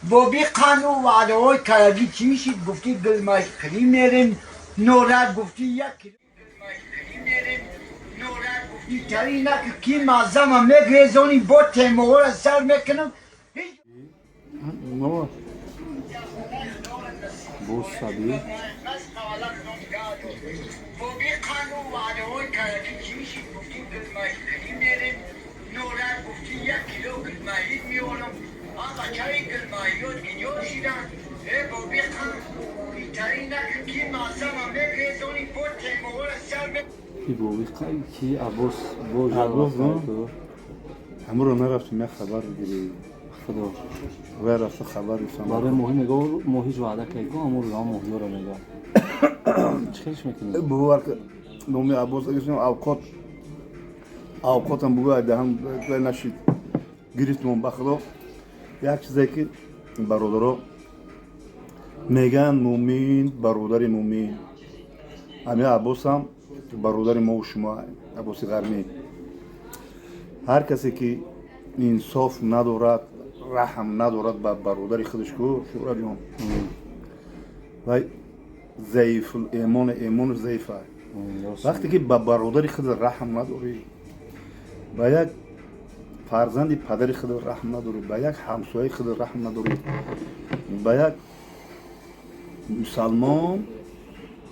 بابی قانون وعده های کردی چی شید گفتی گلمای خری میرین نورد گفتی یک کیلو گلمای خری میرین نورد گفتی تری نکه کی مازم هم میگریزونی با تیمور سر میکنم No, bu sabi. بابی قانون وعده های کردی چی شید گفتی گلمای خری میرین نورد گفتی یک کیلو گلمایی میارم آقا چای گلمایی ها دیگر شیدن بابی قانون بیتری نکه کی مازم هم میگریزونی با تیمور سر میکنم İbo vikay ki abos boja Abos, no? vafayto. امروز نرفتیم یک خبر بگیری خدا. و رفته خبر رسانه برای ماهی میگه ماهیش وعده که کو امور گام ماهی رو میگه. چیکارش میکنی؟ بوار که نومی عباس اگرشیم اوقات هم بگوید دهم نشید گریفتم بخدا یک چیزی که برادرها میگن مومین برادر مومین همه عباس هم برادر ما و شما عباس غرمی هر کسی که انصاف ندارد رحم ندارد به برادر خودش کو شورا جان و ضعیف ایمان ضعیف است وقتی که به برادر خود رحم نداری به یک فرزند پدر خود رحم نداری به یک همسایه خود رحم نداری به یک مسلمان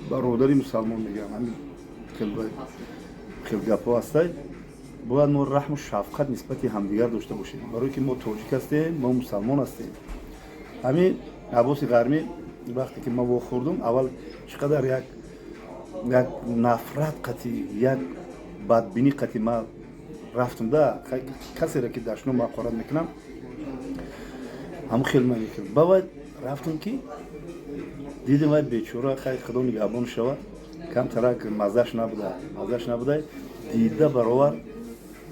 برادر مسلمان میگم همین خیلی گپا هسته باید ما رحم و شفقت نسبت همدیگر داشته باشیم برای که ما تاجیک هستیم ما مسلمان هستیم همین عباس غرمی وقتی که ما خوردم اول چقدر یک نفرت قطعی یک بدبینی قطعی ما رفتم ده کسی را که داشتم ما قرار میکنم همون خیلی من میکنم باید رفتم که دیدم وای بیچاره خیلی خدا نگهبان شود کم ترک مزهش نبوده دیده برابر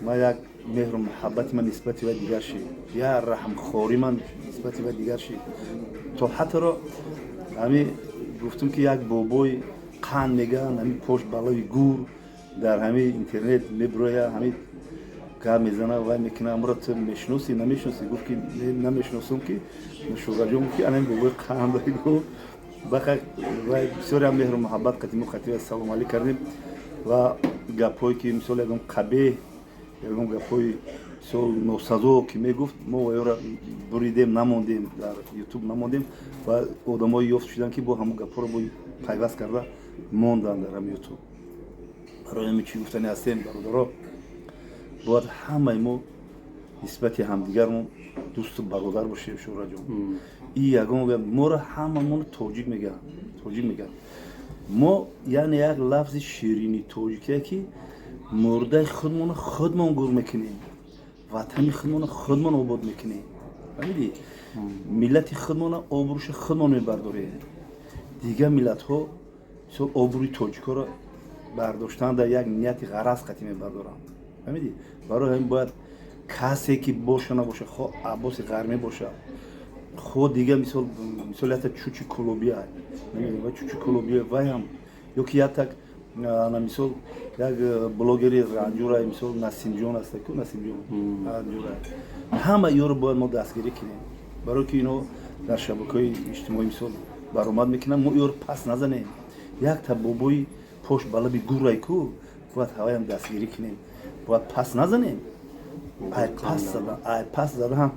ما یک مهر و محبت من نسبت و دیگر شید یا رحم خوری من نسبت و دیگر شید تا حتی را همین گفتم که یک بابای قند میگن همین پشت بالای گور در همین اینترنت میبرویه همین کار میزنه و میکنه امروز تو میشناسی نمیشناسی گفت که نمیشناسم که شوگرجون که الان بابای قند گفت بخیر و بسیار هم مهر و محبت قدیم و خطیب سلام علیک کردیم و گپایی که مثال یکم قبیح یکم گپای مثال ناسزا که میگفت ما و یارا بریدیم نماندیم در یوتیوب نماندیم و آدمای یافت شدن که با همون گپا رو با پیوست کرده ماندن در هم یوتیوب برای همین چی گفتنی هستیم برادرها باید همه ما نسبت همدیگرمون دوست و برادر باشیم شورا جان این یگان ما را هممون تاجیک میگن ما یعنی یک لفظ شیرینی تاجیکه که مرده خودمون گور میکنیم وطن خودمون خودمون آباد میکنیم فهمیدی ملت خودمون آبروش خودمون میبرداریم دیگه ملت ها مثل آبروی تاجیکا را برداشتن در یک نیت غرض قطعی میبردارن فهمیدی برای همین باید کسی که باشه نباشه خواه عباس غرمی باشه خود دیگه مثال حتی چوچی کلوبی هست و چوچی کلوبی وای هم یا که یک مثال یک بلاگری رنجور های مثال نسیم جان هست که نسیم جان رنجور همه یا رو باید ما دستگیری کنیم برای که اینو در شبکه های اجتماعی مثال برآمد میکنن ما یا رو پس نزنیم یک تا بابای پشت بالا بی گور رای کو باید هوای هم دستگیری کنیم باید پس نزنیم ای پس زدن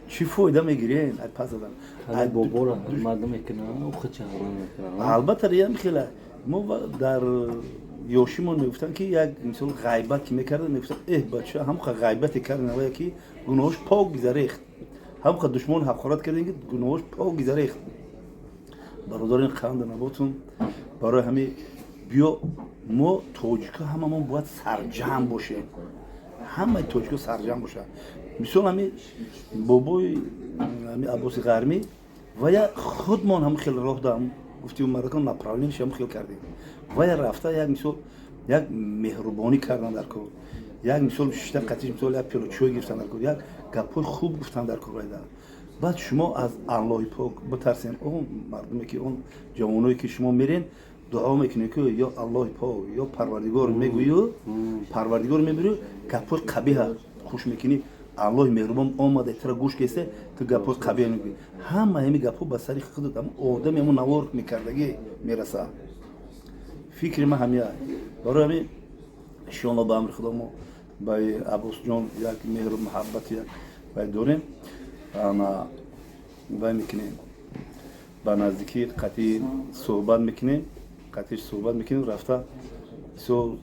چی فایده میگیرین ای پس زدن ای بابا را مردم میکنن او خود چه میکنن البته ریم خیلی ما در یوشیمون میگفتن که یک مثال غیبت که میکردن میگفتن بچه هم غیبت کردن اولی که گناهش پاک گذریخت هم دشمن حقارت کردن که گناهش پاک گذریخت برادران خواند نباتون برای همین بیا ما تاجیکا هممون باید سرجم باشه همه تاجیکا سرجم باشه مثال همین بابای همین عباس غرمی و یا خودمان هم خیلی راه دارم گفتیم مردم نپراولینش هم خیلی کردیم و یا رفته یک مثال یک مهربانی کردن در کار یک مثال شش قطعی مثال یک پیلوچوی گرفتن در کار یک گپای خوب گفتن در کار رایده بعد شما از الله پاک بترسین اون مردمی که اون جوانایی که شما میرین دعا میکنید که یا الله پاک یا پروردگار میگویی پروردگار میبری گپای قبیح خوش میکنی الله مهربان آمده ترا گوش کیسه تو گپوس قبیل میگی همه همی گپو با سری خودت هم آدم همون نوار میکردگی میرسه فکر ما همیه برای همین شما با امر خدا ما با عباس جان یک مهر و محبت یک باید داریم اما باید میکنیم با نزدیکی قطعی صحبت میکنیم رفته سو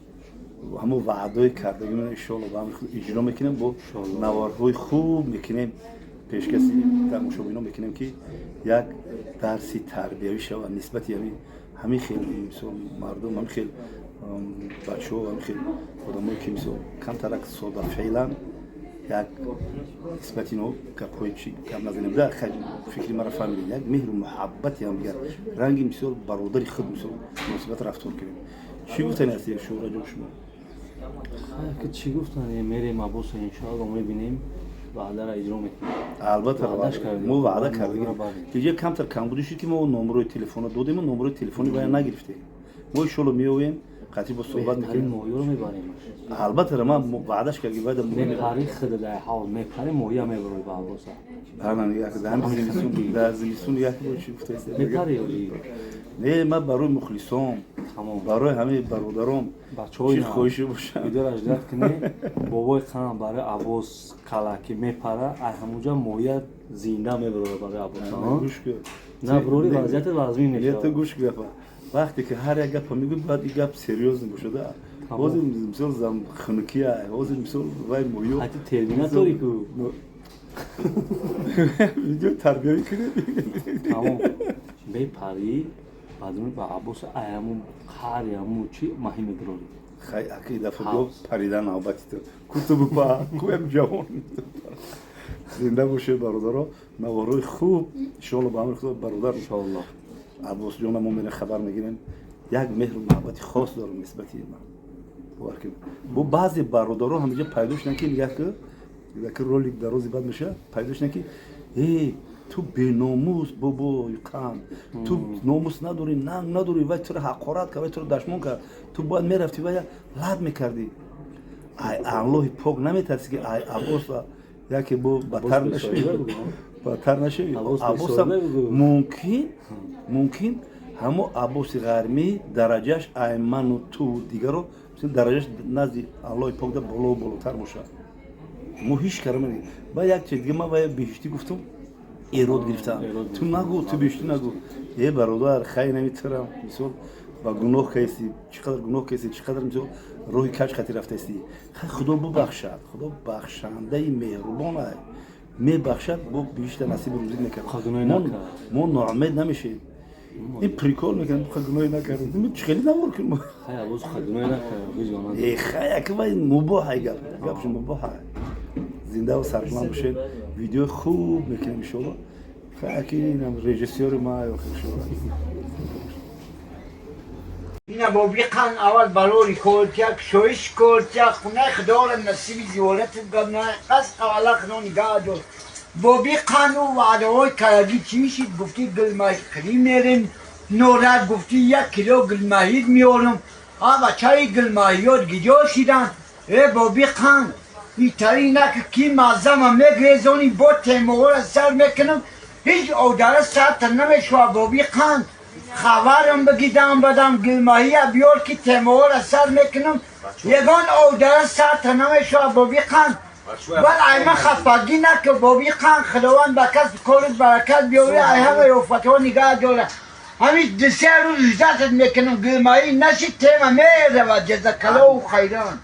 همو وعده کردگی من انشالله با امر خدا اجرا میکنیم با نوارهای خوب میکنیم پیشکسی تماشا بینم میکنیم که یک درسی تربیوی شود نسبت یعنی همین خیلی مردم همین خیلی بچه ها همین خیلی آدمایی که مثل کم ترک ساده فعلا یک نسبت اینو کپوی چی کم نزنیم ده خیلی فکری مرا فهمیدیم یک مهر و محبتی هم دیگر رنگی مثل برادری خود مثل نسبت رفتار کنیم چی گفتن هستی شورا جو شما؟ که چی گفتن میریم عباس انشاءالله میبینیم وعده را اجرا میکنیم البته ما وعده کردیم دیگه کمتر کم بودیش که ما نمره تلفن دادیم و نمره تلفنی باید نگرفتیم ما شلو میویم قطعی با صحبت میکنیم مویا رو میبریم البته ما وعدهش کردیم باید میپری خود در حال میپری مویا میبروی با عباس برنامه یک در زمستون یک بار چی گفته است میپری نه من برای مخلصام برای همه برادرام بچه‌های خوشی باشم ویدیو را اجرا کنه بابای خان برای عباس کلاکی میپره همونجا مویا زنده میبروی برای عباس گوش کن نه بروی وضعیت لازمی یه تو نیست گوش کن وقتی که هر یک گپ میگه بعد این گپ سریوز نمیشه باز مثلا زم خنکیه باز مثلا وای مویو حتی ترمیناتوری کو ویدیو تربیتی کنه تمام میپری بعدون با عباس ایامون خاریامون چی مهم بروی خیلی اکی دفعه دو پریدن نوبتی تو کتب پا کوم جوان زنده باشه برادرها نوارای خوب انشالله با امر خدا برادر انشالله عباس جان ما میره خبر میگیریم یک مهر و محبت خاص داره نسبتی من با بعضی برادرها همینجا پیداش نکنی یک رولی درازی بعد میشه پیداش نکنی ای تو بیناموس بابا کم تو ناموس نداری ننگ نداری و تو حقارت کرد تو دشمن کرد تو باید میرفتی و لب میکردی ای الله پاک نمیترسی که ای عباس یکی با بدتر نشه عباس ممکن همو عباس غرمی درجهش ای من و تو دیگر رو درجهش نزد الله پاک ده بالاتر باشه ما هیچ کار نمی‌کنیم با یک چیز دیگه ما باید بهشتی گفتم ایراد گرفتم تو نگو تو بهشتی نگو یه برادر خیلی نمیتونم مثلا با گناه کسی چقدر مثلا روحی کج خطی رفته استی خدا ببخشد خدا بخشنده مهربانه میبخشد با بیشتر نصیب روزی نکرد ما ناامید نمیشیم این پریکول میکنم خدمتی نکردم چه خیلی نمور کنم خیلی عباس خدمتی نکرد خیلی که باید مباحه گفت مباحه زنده و سرجمند بشه ویدیو خوب میکنیم انشالله خیلی اینم رژیسور ما اینا با بیقن اول بلوری کلتیک شویش کلتیک خونه خدار نصیبی زیارت بگم نه قصد اولا خدا نگاه دار با بیقن و وعده های کردی چی میشید گفتی گل ماهی خری میریم نورد گفتی 1 کیلو گل ماهی میارم بچه های گل ماهیات گیجا شیدن با بیقن بیتری نکه کی معظم میگریزونی با تیمور سر میکنم هیچ اوداره ساعت نمیشوا با بیقن خبرم بگیدم بدم گلماهی بیار که تیمور سر میکنم یگان اوداره ساعت نمیشوا با بیقن ولی ایمه خفگی نکه با بیقن خداوند بکس کلت برکت بیاری ای همه رفتها نگاه داره همین 2 روز اجازت میکنم گلماهی نشید تیمه میره و جزاک الله خیران